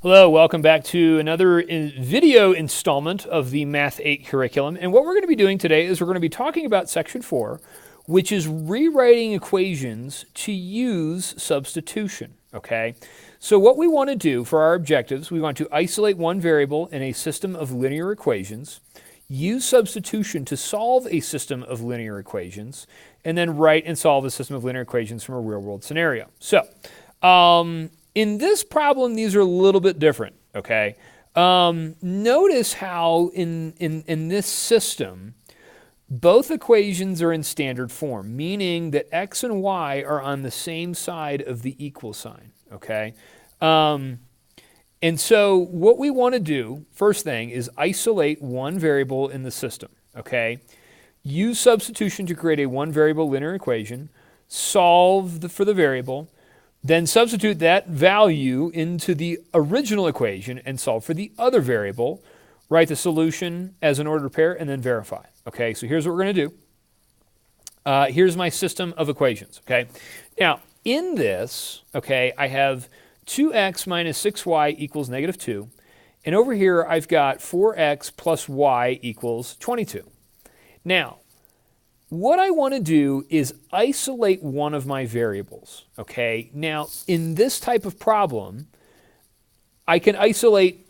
Hello, welcome back to another video installment of the Math 8 curriculum. And what we're going to be doing today is we're going to be talking about Section 4, which is rewriting equations to use substitution, okay? So what we want to do for our objectives, we want to isolate one variable in a system of linear equations, use substitution to solve a system of linear equations, and then write and solve a system of linear equations from a real-world scenario. So, in this problem, these are a little bit different, okay? Notice how in this system, both equations are in standard form, meaning that x and y are on the same side of the equal sign, okay? And so what we want to do, first thing, is isolate one variable in the system, okay? Use substitution to create a one-variable linear equation, solve for the variable, then substitute that value into the original equation and solve for the other variable, write the solution as an ordered pair, and then verify. Okay, so here's what we're going to do. Here's my system of equations, okay? Now, in this, okay, I have 2x minus 6y equals negative 2. And over here, I've got 4x plus y equals 22. Now, what I want to do is isolate one of my variables, okay? Now, in this type of problem, I can isolate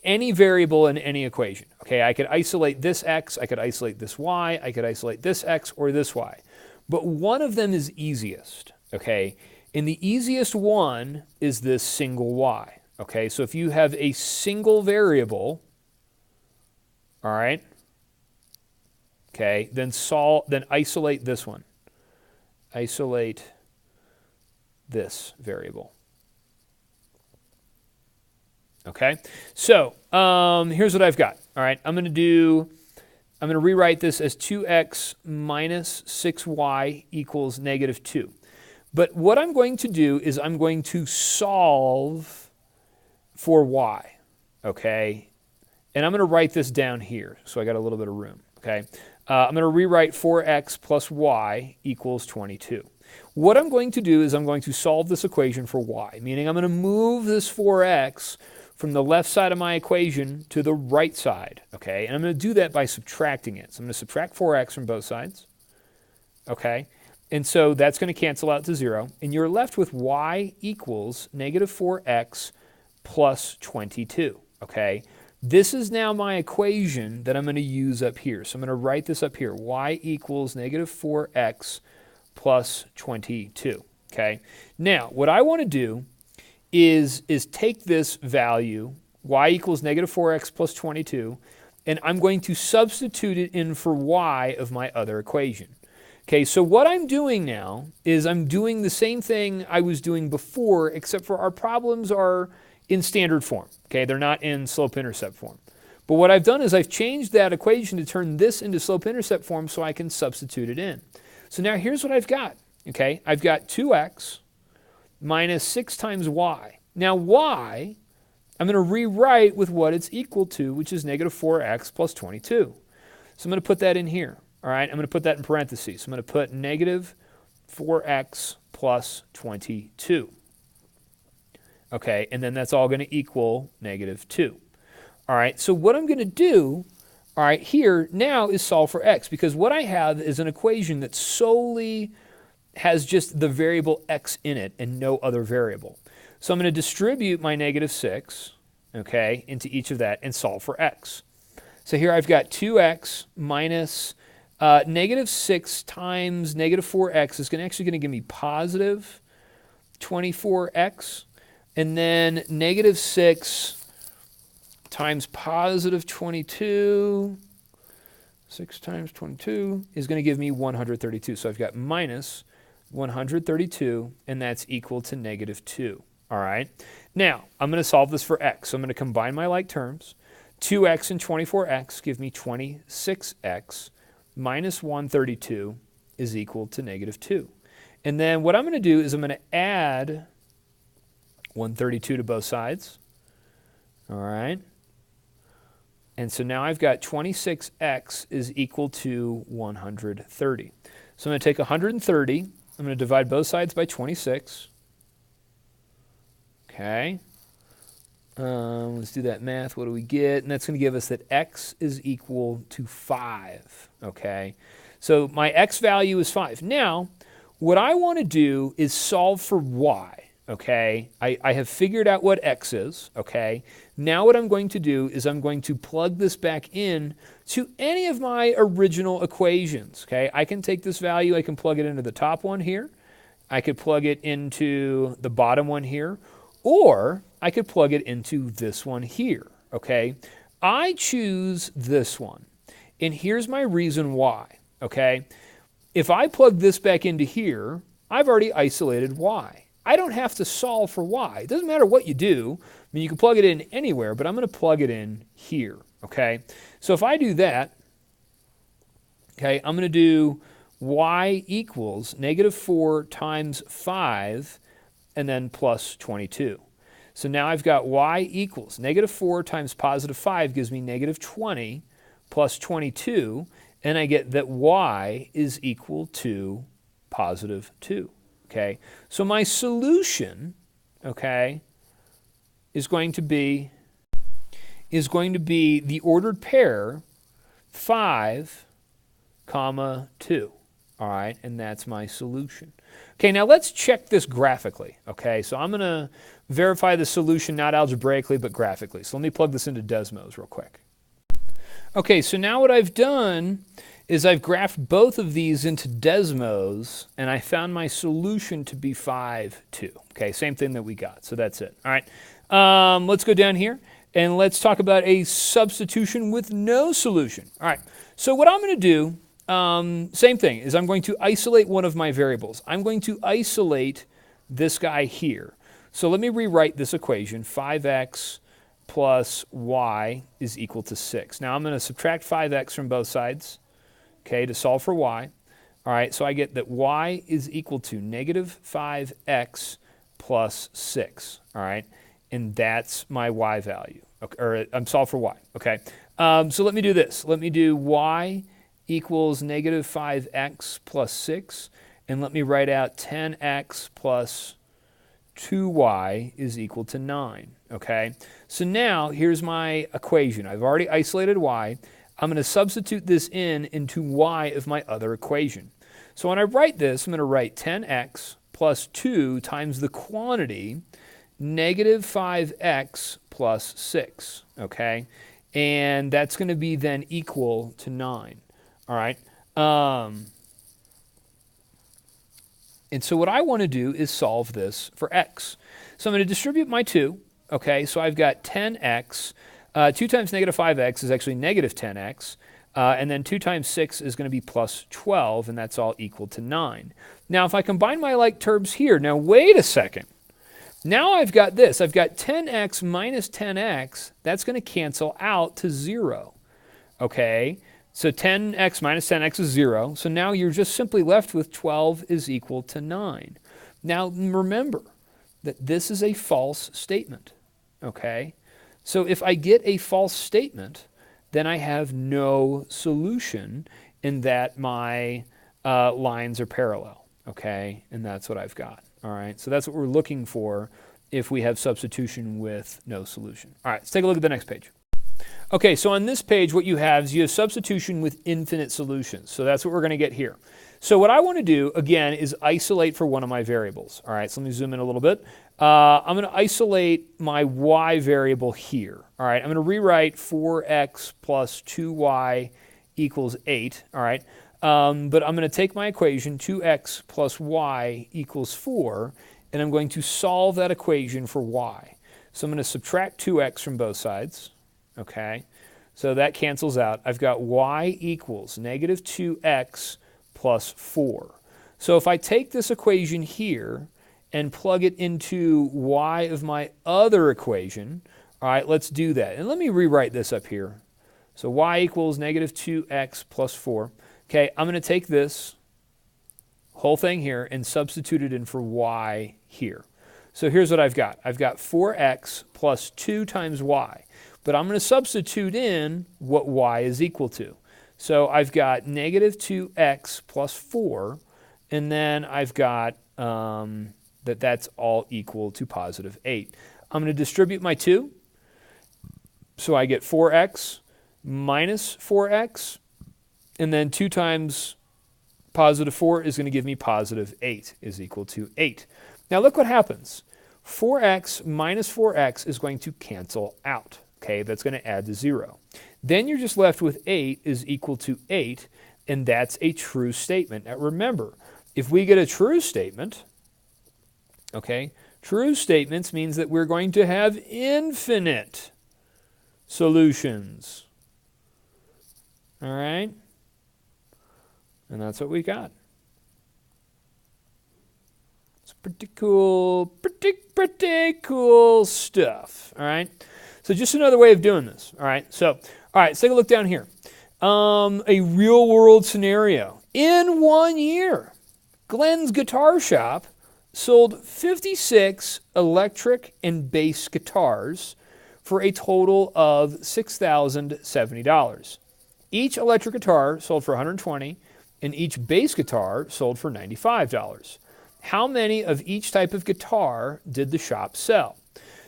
any variable in any equation, okay? I could isolate this x, I could isolate this y, I could isolate this x or this y. But one of them is easiest, okay? And the easiest one is this single y, okay? So if you have a single variable, all right, okay, then isolate this one. Isolate this variable. Okay, so here's what I've got. All right, I'm going to rewrite this as 2x minus 6y equals negative 2. But what I'm going to do is I'm going to solve for y, okay? And I'm going to write this down here, so I got a little bit of room, okay? I'm going to rewrite 4x plus y equals 22. What I'm going to do is I'm going to solve this equation for y, meaning I'm going to move this 4x from the left side of my equation to the right side, okay? And I'm going to do that by subtracting it. So I'm going to subtract 4x from both sides, okay? And so that's going to cancel out to 0. And you're left with y equals negative 4x plus 22, okay? This is now my equation that I'm going to use up here. So I'm going to write this up here. Y equals negative 4x plus 22. Okay. Now, what I want to do is take this value, y equals negative 4x plus 22, and I'm going to substitute it in for y of my other equation. Okay, so what I'm doing now is I'm doing the same thing I was doing before, except for our problems are in standard form, okay? They're not in slope-intercept form. But what I've done is I've changed that equation to turn this into slope-intercept form so I can substitute it in. So now here's what I've got, okay? I've got 2x minus 6 times y. Now y, I'm going to rewrite with what it's equal to, which is negative 4x plus 22. So I'm going to put that in here, all right? I'm going to put that in parentheses. So I'm going to put negative 4x plus 22. Okay, and then that's all going to equal negative 2. All right, so what I'm going to do, all right, here now is solve for x, because what I have is an equation that solely has just the variable x in it and no other variable. So I'm going to distribute my negative 6, okay, into each of that and solve for x. So here I've got 2x minus negative 6 times negative 4x is actually going to give me positive 24x. And then negative 6 times positive 22, 6 times 22 is going to give me 132. So I've got minus 132, and that's equal to negative 2. All right. Now, I'm going to solve this for x. So I'm going to combine my like terms. 2x and 24x give me 26x minus 132 is equal to negative 2. And then what I'm going to do is I'm going to add 132 to both sides. All right. And so now I've got 26x is equal to 130. So I'm going to take 130. I'm going to divide both sides by 26. Okay. Let's do that math. What do we get? And that's going to give us that x is equal to 5, okay? So my x value is 5. Now, what I want to do is solve for y, okay? I have figured out what x is, okay? Now what I'm going to do is I'm going to plug this back in to any of my original equations, okay? I can take this value, I can plug it into the top one here. I could plug it into the bottom one here, or I could plug it into this one here, okay? I choose this one, and here's my reason why, okay? If I plug this back into here, I've already isolated y. I don't have to solve for y. It doesn't matter what you do. I mean, you can plug it in anywhere, but I'm going to plug it in here, okay? So if I do that, okay, I'm going to do y equals -4 times 5 and then plus 22. So now I've got y equals -4 times +5 gives me -20 plus 22, and I get that y is equal to +2. Okay, so my solution, okay, is going to be the ordered pair 5, 2. All right, and that's my solution. Okay, now let's check this graphically. Okay, so I'm going to verify the solution not algebraically but graphically. So let me plug this into Desmos real quick. Okay, so now what I've done is I've graphed both of these into Desmos, and I found my solution to be 5, 2. Okay, same thing that we got, so that's it. All right, let's go down here, and let's talk about a substitution with no solution. All right, so what I'm going to do, same thing, is I'm going to isolate one of my variables. I'm going to isolate this guy here. So let me rewrite this equation, 5x plus y is equal to 6. Now I'm going to subtract 5x from both sides, okay, to solve for y. All right, so I get that y is equal to -5x plus 6, all right? And that's my y value, okay, or I'm solved for y, okay? So let me do this. Let me do y equals -5x plus 6, and let me write out 10x plus 2y is equal to 9, okay? So now here's my equation. I've already isolated y. I'm going to substitute this into y of my other equation. So when I write this, I'm going to write 10x plus 2 times the quantity -5x plus 6, okay? And that's going to be then equal to 9, all right? And so what I want to do is solve this for x. So I'm going to distribute my 2, okay? So I've got 10x. 2 times -5x is actually -10x. And then 2 times 6 is going to be plus 12, and that's all equal to 9. Now, if I combine my like terms here, now wait a second. Now I've got this. I've got 10x minus 10x. That's going to cancel out to 0, okay? So 10x minus 10x is 0. So now you're just simply left with 12 is equal to 9. Now remember that this is a false statement, okay? So if I get a false statement, then I have no solution in that my lines are parallel, okay? And that's what I've got, all right? So that's what we're looking for if we have substitution with no solution. All right, let's take a look at the next page. Okay, so on this page, what you have is you have substitution with infinite solutions. So that's what we're going to get here. So what I want to do, again, is isolate for one of my variables. All right, so let me zoom in a little bit. I'm going to isolate my y variable here. All right, I'm going to rewrite 4x plus 2y equals 8. All right, but I'm going to take my equation, 2x plus y equals 4, and I'm going to solve that equation for y. So I'm going to subtract 2x from both sides. Okay, so that cancels out. I've got y equals -2x plus 4. So if I take this equation here and plug it into y of my other equation, all right, let's do that. And let me rewrite this up here. So y equals -2x plus 4. Okay, I'm going to take this whole thing here and substitute it in for y here. So here's what I've got. I've got 4x plus 2 times y. But I'm going to substitute in what y is equal to. So I've got -2x plus 4, and then I've got that's all equal to +8. I'm going to distribute my 2, So I get 4x minus 4x, and then 2 times positive 4 is going to give me positive 8 is equal to 8. Now look what happens. 4x minus 4x is going to cancel out. Okay, that's going to add to 0. Then you're just left with 8 is equal to 8, and that's a true statement. Now remember, if we get a true statement, okay, true statements means that we're going to have infinite solutions. All right? And that's what we got. It's pretty cool, pretty cool stuff. All right? So just another way of doing this. All right? So, all right, let's take a look down here. A real world scenario. In 1 year, Glenn's guitar shop sold 56 electric and bass guitars for a total of $6,070. Each electric guitar sold for $120, and each bass guitar sold for $95. How many of each type of guitar did the shop sell?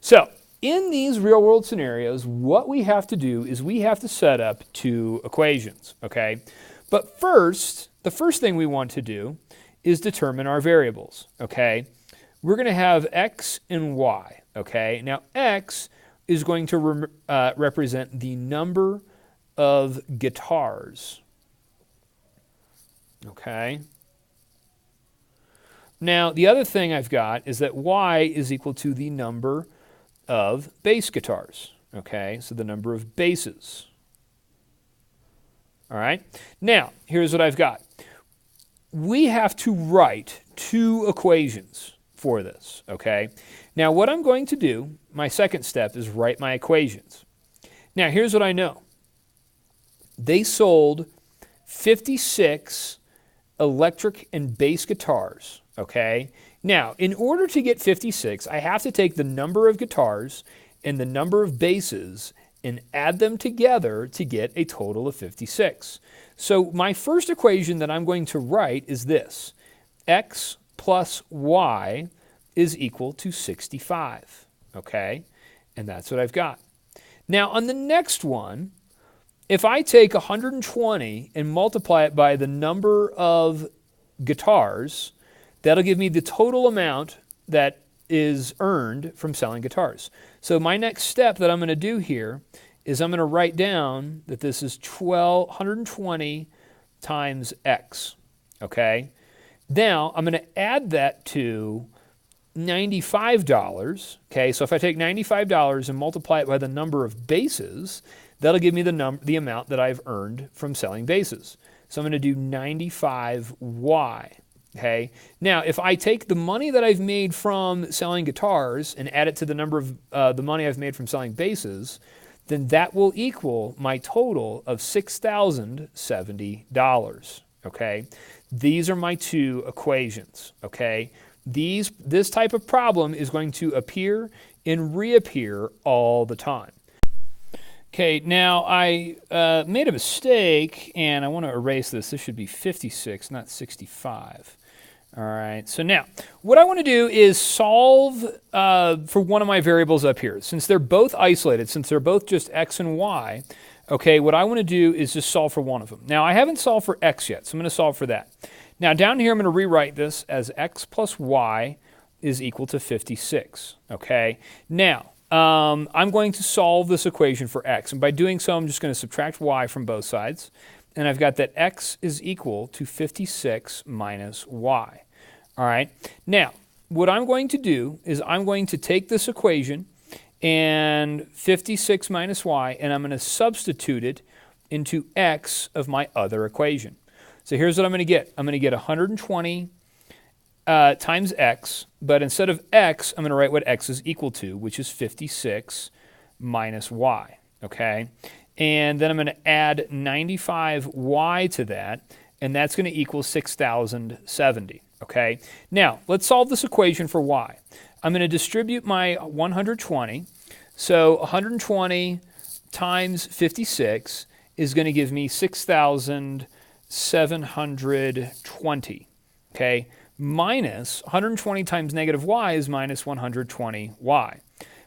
So, in these real-world scenarios, what we have to do is we have to set up 2 equations, okay? But first, the first thing we want to do is determine our variables, okay? We're going to have x and y, okay? Now, x is going to represent the number of guitars, okay? Now, the other thing I've got is that y is equal to the number of bass guitars, okay? So the number of basses. All right? Now, here's what I've got. We have to write 2 equations for this, okay? Now, what I'm going to do, my second step, is write my equations. Now, here's what I know. They sold 56 electric and bass guitars, okay? Now, in order to get 56, I have to take the number of guitars and the number of basses and add them together to get a total of 56. So my first equation that I'm going to write is this. X plus y is equal to 65, okay? And that's what I've got. Now, on the next one, if I take 120 and multiply it by the number of guitars, that'll give me the total amount that is earned from selling guitars. So my next step that I'm going to do here is I'm going to write down that this is 120 times x, okay? Now, I'm going to add that to $95, okay? So if I take $95 and multiply it by the number of basses, that'll give me the amount that I've earned from selling basses. So I'm going to do 95y. Okay. Now, if I take the money that I've made from selling guitars and add it to the number of the money I've made from selling basses, then that will equal my total of $6,070. Okay. These are my 2 equations. Okay. This type of problem is going to appear and reappear all the time. Okay, now I made a mistake, and I want to erase this. This should be 56, not 65. All right, so now what I want to do is solve for one of my variables up here. Since they're both isolated, since they're both just x and y, okay, what I want to do is just solve for one of them. Now, I haven't solved for x yet, so I'm going to solve for that. Now, down here, I'm going to rewrite this as x plus y is equal to 56, okay? Now, I'm going to solve this equation for x, and by doing so, I'm just going to subtract y from both sides, and I've got that x is equal to 56 minus y. All right. Now, what I'm going to do is I'm going to take this equation and 56 minus y, and I'm going to substitute it into x of my other equation. So here's what I'm going to get. I'm going to get 120 times x, but instead of x, I'm going to write what x is equal to, which is 56 minus y. Okay. And then I'm going to add 95y to that, and that's going to equal 6,070. Okay, now let's solve this equation for y. I'm going to distribute my 120. So 120 times 56 is going to give me 6,720. Okay, minus 120 times negative y is minus 120y.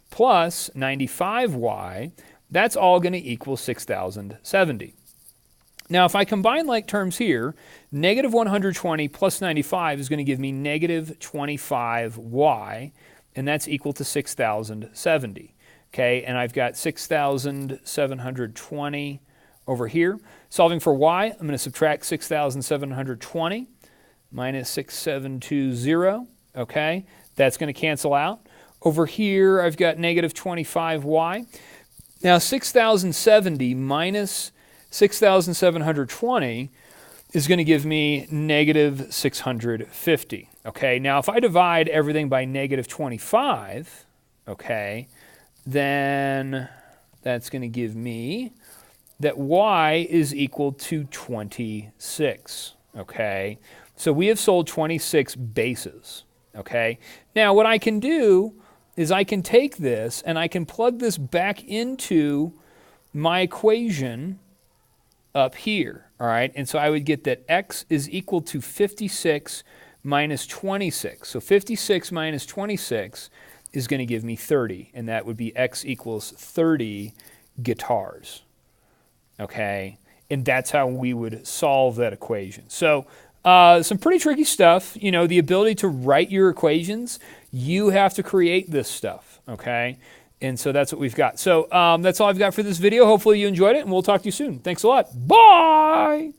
Plus 95y That's all going to equal 6,070. Now, if I combine like terms here, negative 120 plus 95 is going to give me negative 25y, and that's equal to 6,070. Okay, and I've got 6,720 over here. Solving for y, I'm going to subtract 6,720 minus 6,720. Okay, that's going to cancel out. Over here, I've got negative 25y. Now, 6,070 minus 6,720 is going to give me negative 650. Okay, now if I divide everything by negative 25, okay, then that's going to give me that y is equal to 26. Okay, so we have solved 26 bases. Okay, now what I can do is I can take this and I can plug this back into my equation up here, all right? And so I would get that x is equal to 56 minus 26. So 56 minus 26 is going to give me 30, and that would be x equals 30 guitars, okay? And that's how we would solve that equation. So some pretty tricky stuff, you know, the ability to write your equations, you have to create this stuff, okay? And so that's what we've got. So that's all I've got for this video. Hopefully you enjoyed it, and we'll talk to you soon. Thanks a lot. Bye!